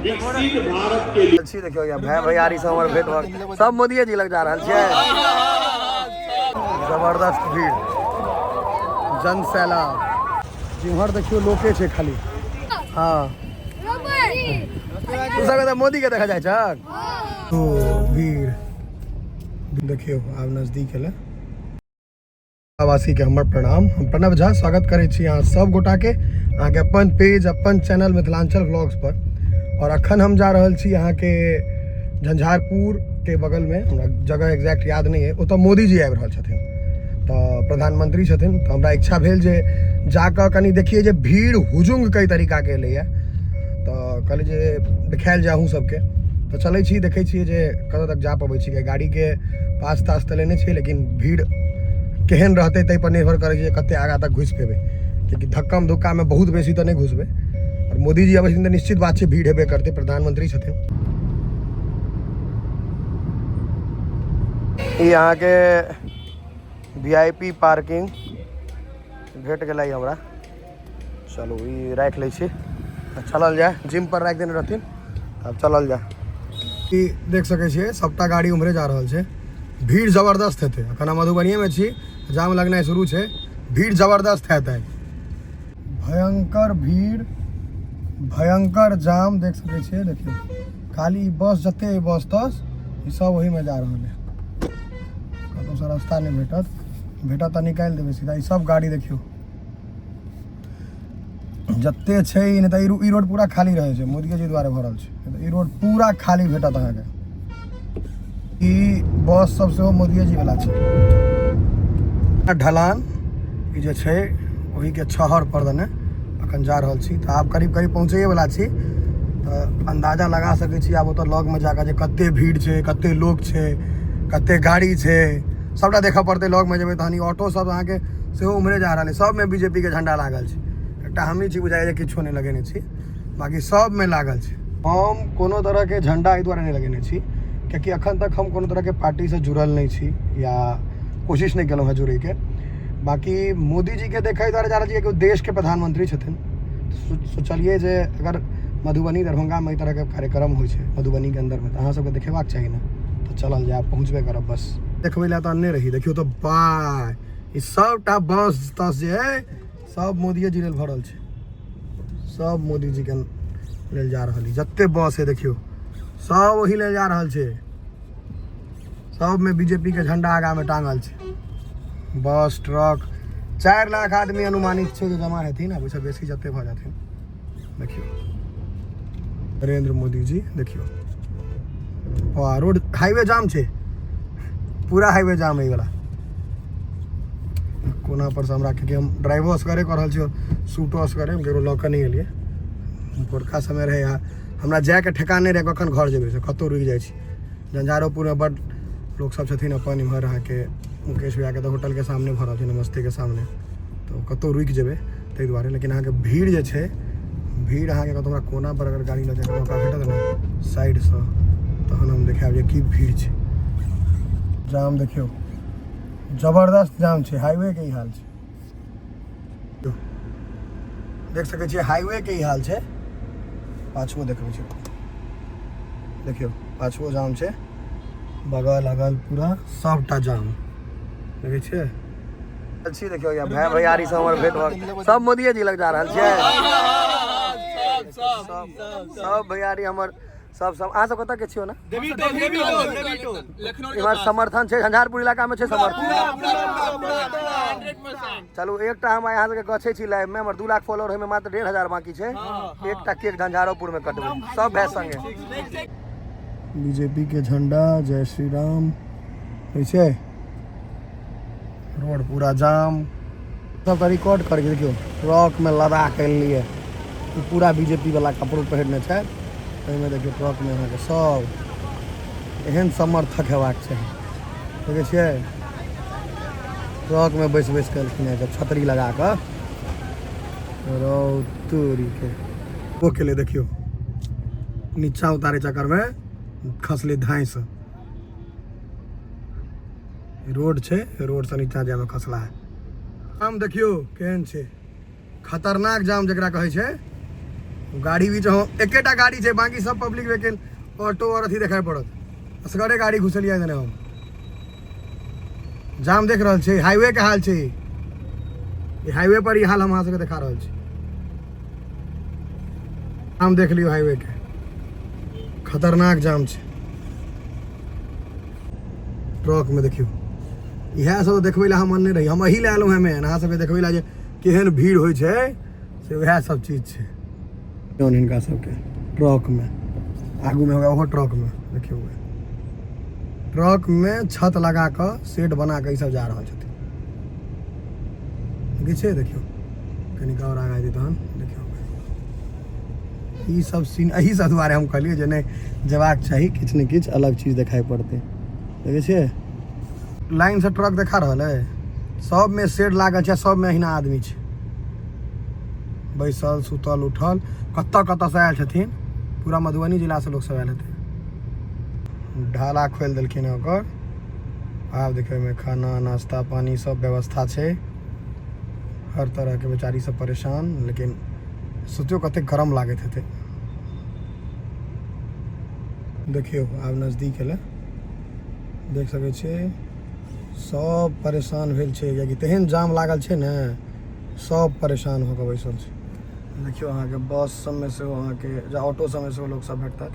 विकसित भारत के लिए अच्छी देखियो क्या भाई भैयारी सब हमर भेट भर सब मोदी जी लग जा रहल छै। जबरदस्त भीड़ जनसैलाब जिम्हर देखियो लोके छै खाली। हाँ तू सब तो मोदी के देखा जाए छक तो भीड़ देखियो आब नजदीक एले। आवासी के हमर प्रणाम। हम प्रणव झा स्वागत करे छी अहाँ सब गोटा के अहाँ के अपन पेज अपन चैनल मिथिलांचल व्लॉग्स पर। और अखन हम जा रहल छी अहाँ के झंझारपुर के बगल में, हमरा जगह एग्जैक्ट याद नहीं है, ओतऽ मोदी जी आबि रहल छथिन तो प्रधानमंत्री छथिन। तो हमरा इच्छा भेल जे जाकर कनी देखिए जे भीड़ हुजुंग कई तरीका के एलैया तो कहली जे देखायल जाहूँ सबके। तो चलै छी देखै छियै जे कतऽ तक जा पबै छी। गाड़ी के पास तास तऽ लेने छियै लेकिन भीड़ केहन रहतै ताहि पर निर्भर करै छै कते आगाँ तक घुसि पेबै, क्योंकि धक्कम धुक्का में बहुत बेसी तो नहीं घुसबै। और मोदी जी अबै छथिन तऽ निश्चित बात छै भीड़ हेबे करतै, प्रधानमंत्री छथिन। ई यहाँ के VIP पार्किंग भेट गेलै हमरा। चलू ई राखि लै छी, चलल जाए। जिम पर राखि देने रहथिन, अब चलल जाए। ई देख सकै छियै सबटा गाड़ी उम्हरे जा रहल छै। भीड़ जबरदस्त हेतै। अखन हम मधुबनीये में छी, जाम लगनाइ शुरू छै, भीड़ जबरदस्त हेतै। भयंकर भीड़ भयंकर जाम देख सकै छियै। देखियौ खाली बस जते बस तस ई सब वही में जा रहल है। कतौ से रास्ता नहीं भेटत तऽ निकालि देबै सीधा। ई सब गाड़ी देखियौ जते छै ई नहीं तऽ ई रोड पूरा खाली रहे छै, मोदी जी द्वारा भरल छै। ई रोड पूरा खाली भेटत अहाँ के। ई बस सब सेहो मोदी जी वाला छै। ढलान ई जे छै वही के छहर पर दने अखन जा रहल छी। तो आब करीब करीब पहुँचे वाला छी। तो अंदाजा लगा सकै छी आब ओतऽ लग में जाकर जे कते भीड़ छै, कते लोग छै, कते गाड़ी छै, सबटा देखऽ पड़तै। लग में जेबै तहन ऑटो सब अहाँ के सेहो उम्हरे जा रहल है। सब में बीजेपी के झंडा लागल छै। एकटा हमही छी बुझाइए किछो नहीं लगेने छी, बाकी सब में लागल छै। हम कोनो तरह के झंडा एहि दुआरे नहीं लगेने छी क्योंकि अखन तक हम कोनो तरह के पार्टी से जुड़ल नहीं छी या कोशिश नहीं केलहुँ है जुड़े के। बाकी मोदी जी के देखै दुआरे जा रहल छी कि देश के प्रधानमंत्री छथिन। सोचलिए जे अगर मधुबनी दरभंगा में एहि तरह के कार्यक्रम होइ छै मधुबनी के अंदर में तो अहाँ सबके देखेबाक चाही ने। तो चलल जाए, पहुँचबे करब बस। देखबै ला तो अन्ने रही। देखियो तो बाय ई सबटा बस तस जे है सब मोदी जी लेल भरल छै। सब मोदी जी के लेल जा रहल है। जते बस है देखियो सब वही ले जा रहल छै। सब में बीजेपी के झंडा आगा में टांगल छै। बस ट्रक 4 लाख आदमी अनुमानित छै जो जमा हेथिन। अब ओइसे बेसी जते भ जाथिन। देखियो नरेंद्र मोदी जी देखियो वाह रोड हाईवे जाम छै, पूरा हाईवे जाम है वाला। कोना पर से हमरा क्योंकि हम ड्राइवो असगरे कर रहल छी और शूटो असगरे हम केकरो लऽ के नहीं एलिए। भोरका समय रहे हमरा जाए के ठेकान नहीं रहे कखन घर जेबै से कतौ रुकि जाइ छी। झंझारोपुर में बड़ लोग सब छथिन अपन इम्हर अहाँ के मुकेश भैया के तो होटल के सामने भरल छै, नमस्ते के सामने, तो कतौ रुकि जेबै ताहि दुआरे। लेकिन अहाँ के भीड़ जे छै भीड़ अहाँ के कतौ हमरा कोना पर अगर गाड़ी लऽ जाए मौका भेटत ने साइड से तहन हम देखायब जे की भीड़ छै। जाम देखियो जबरदस्त जाम छै, हाईवे के ही हाल छै। देख सकै छियै हाईवे के ही हाल छै। पाछुओ देखबै छै, देखियो पाछुओ जाम छै, बगल अगल पूरा सबटा जाम देखै छियै। अच्छी देखियो या भाई भैयारी सब हमर भेट भर सब मोदी जी लग जा रहल छै। सब भैयारी हमर सब अहाँ सब कतऽ के छियो ना? इमहर समर्थन छै, झंझारपुर इलाका में छै समर्थन। चलू एकटा हम यहाँ सबके गछै छी लाइव में, हमर 2 लाख फॉलोअर होय में मात्र 1,500 बाकी छै। एकटा केक झंझारोपुर में कटबै सब भाई संगे। बीजेपी के झंडा जय श्री राम होइ छै। रोड पूरा जाम सब तो रिकॉर्ड करके देखियो ट्रक में लदा के लिए पूरा बीजेपी वाला कपड़ो पहनने छै। में देखियो ट्रक में अहाँ के सब एहन समर्थक हेबाक चाही। देखै छियै ट्रक में बैस के एलखिन है छतरी लगा कऽ रौतरी के वो के लिए देखियो नीचा उतारे चक्कर में खसले धाँस। रोड छै, रोड से नीचा जाए में खसला है। जाम देखियो केहन छै, खतरनाक जाम जकरा कहै छै। गाड़ी भी जो एकेटा गाड़ी है, बाकी सब पब्लिक व्हीकल ऑटो और अथी देखाई पड़त। असगरे गाड़ी घुसलिया देने हम जाम देख रहा छे। हाईवे के हाल छे, ये हाईवे पर ही हाल हम अहाँ सबके देखा रहा छे। जाम देख लियो हाईवे के, खतरनाक जाम छे। ट्रक में देखियो इएह सब देखबै ला हम मन नहीं रही, हम अही ले आलू हैं। मैं अहाँ सबके देखबै ला जे केहन भीड़ होइ छै से वएह सब चीज छै। जौन इनका सबके ट्रक में आगू में होगा ओहो ट्रक में देखियो, ट्रक में छत लगा कर शेड बना के सब जा रहा छथिन। देखियो कनिक और आगा दी तहन देखियो ई सब सीन। एही सब दुआरे हम कहलिए जे नहीं जेबाक चाही, किछु ने किछु अलग चीज देखाई पड़ते। देखे छियै लाइन से ट्रक देखा रहल है, सब में शेड लागल छै, सब में अहिना आदमी छै बैसल सुतल उठल। कतऽ से आयल छथिन, पूरा मधुबनी जिला से लोग सब आयल हेतै। ढाला खोल देलखिन ओकर, आब देखियो में खाना नाश्ता पानी सब व्यवस्था छै। हर तरह के बेचारी सब परेशान, लेकिन सोचियो कते गरम लागत हेतै। देखियो आब नजदीक एलै, देख सकै छियै सब परेशान भेल छै, कियाकि तेहन जाम लागल छै ने, सब परेशान होकर बैसल छै। देखियो अहाँ के बस सब में से अहाँ के ऑटो सब में से लोग सब भेटत,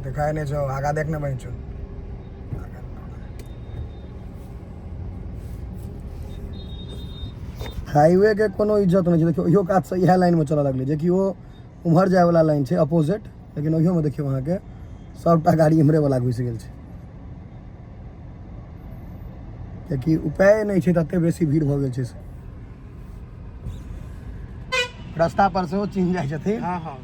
देखाय नहीं छो आगा देखने बन छो। हाईवे के कोनो इज्जत नहीं छै। देखियो इहो कात से इएह लाइन में चलऽ लगलै, जे कि वो उम्हर जाए वाला लाइन छै अपोजिट, लेकिन ओहियो में देखियो अहाँ के सबटा गाड़ी इम्हरे वाला घुस गेल छै, कियाकि उपाय नहीं छै, तते बेसी भीड़ भऽ गेल छै से। रास्ता पर से वो चिन्ह जाय छथिन। हाँ हाँ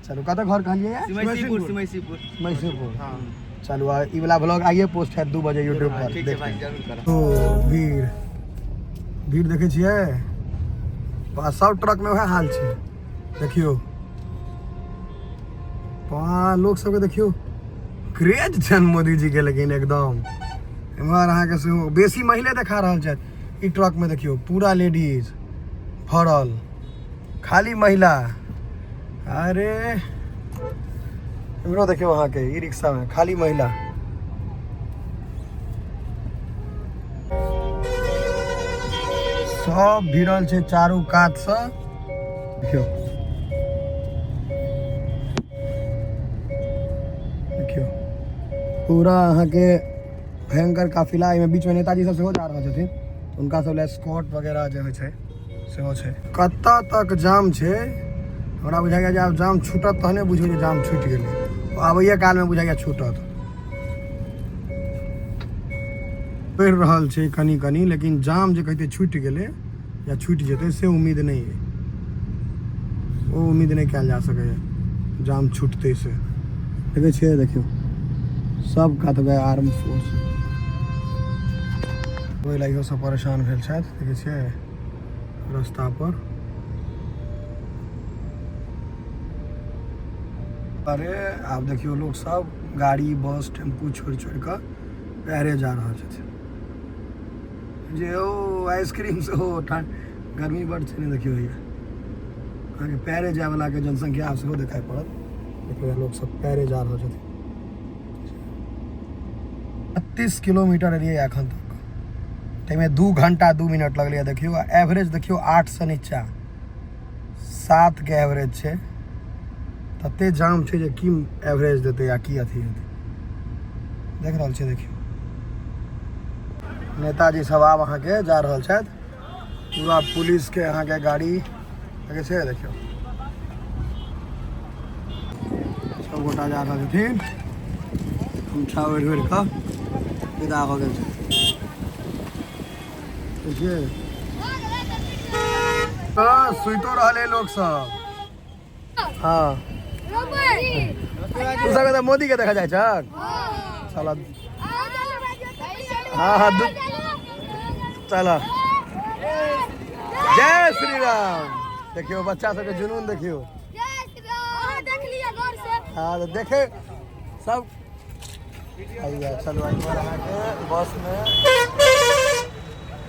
चलू कतऽ घर कहलिए यार? सिमैसीपुर। हाँ चलू ई वाला ब्लॉग आइए पोस्ट है 2 बजे यूट्यूब पर। ठीक है भाई, जरूर करब। तो भीड़ देखे छियै, सब ट्रक में वह हाल छै। देखियो लोग सबके देखियो क्रेज छन मोदी जी के, लेकिन एकदम इम्हर अहाँ के सेहो बेसी महिले देखा रहल छथि। ई ट्रक में देखियो पूरा लेडीज भरल, खाली महिला। अरे इम्हरो देखियो अहाँ के ई रिक्शा में खाली महिला। सब भिड़ल छै चारू कात से। देखियो देखियो पूरा अहाँ के भयंकर काफिला। एहिमे बीच में नेताजी सब सेहो जा रहल छथिन, उनका सब ले स्कॉट वगैरह जे होइ छै सेहो छै। कतऽ तक जाम छै, हमरा बुझाइया जे आब जाम छूटत तहने बुझियौ जे जाम छूटि गेलै। आबैये काल में बुझाइया छूटत। पढ़ि रहल छै कनी कनी, लेकिन जाम जे कहते छूटि गेलै या छूटि जेतै से उम्मीद नहीं है। वो उम्मीद नहीं कयल जा सकैए जाम छूटतै से। देखै छियै देखियौ सब कात गए आर्म फोर्स, ओहि लए इहो सब परेशान भेल छथि। देखै छियै रास्ता पर। अरे आब देखियो लोग सब गाड़ी बस टेम्पू छोड़ि कऽ पैरे जा रहल छथिन। जे ओ आइसक्रीम से हो गर्मी बड़ छै ने, देखियो अहाँ के पैरे जाए वाला के जनसंख्या सेहो देखाई पड़त। देखियो लोग सब पैरे जा रहल छथिन। 32 किलोमीटर एलियै एखन तक, ताहिमे 2 घंटा 2 मिनट लगलै। देखियो एवरेज देखियो 8 से नीचा 7 के एवरेज छै। तते जाम छै जे की एवरेज देतै या की अथी हेतै, देख रहल छै। देखियो नेताजी सब आब अहाँ के जा रहल छथि, पूरा पुलिस के अहाँ के गाड़ी देखे छै। देखियो सब गोटा जा रहल छथिन, गमछा ओढ़ि ओढ़ि कऽ विदा भऽ गेल छै। देखिए सुइतो रहले लोग सब। हाँ तू सब तो मोदी के देखा जाए छक साला। हाँ हाँ चलो जय श्री राम। देखियो बच्चा सबके जुनून देखियो। हाँ तो देखे सब आइए। चलो आई बार अहाँ के बस में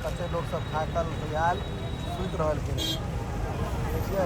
कते लोग सब थाकल बुझायल सुति रहल छै। देखिए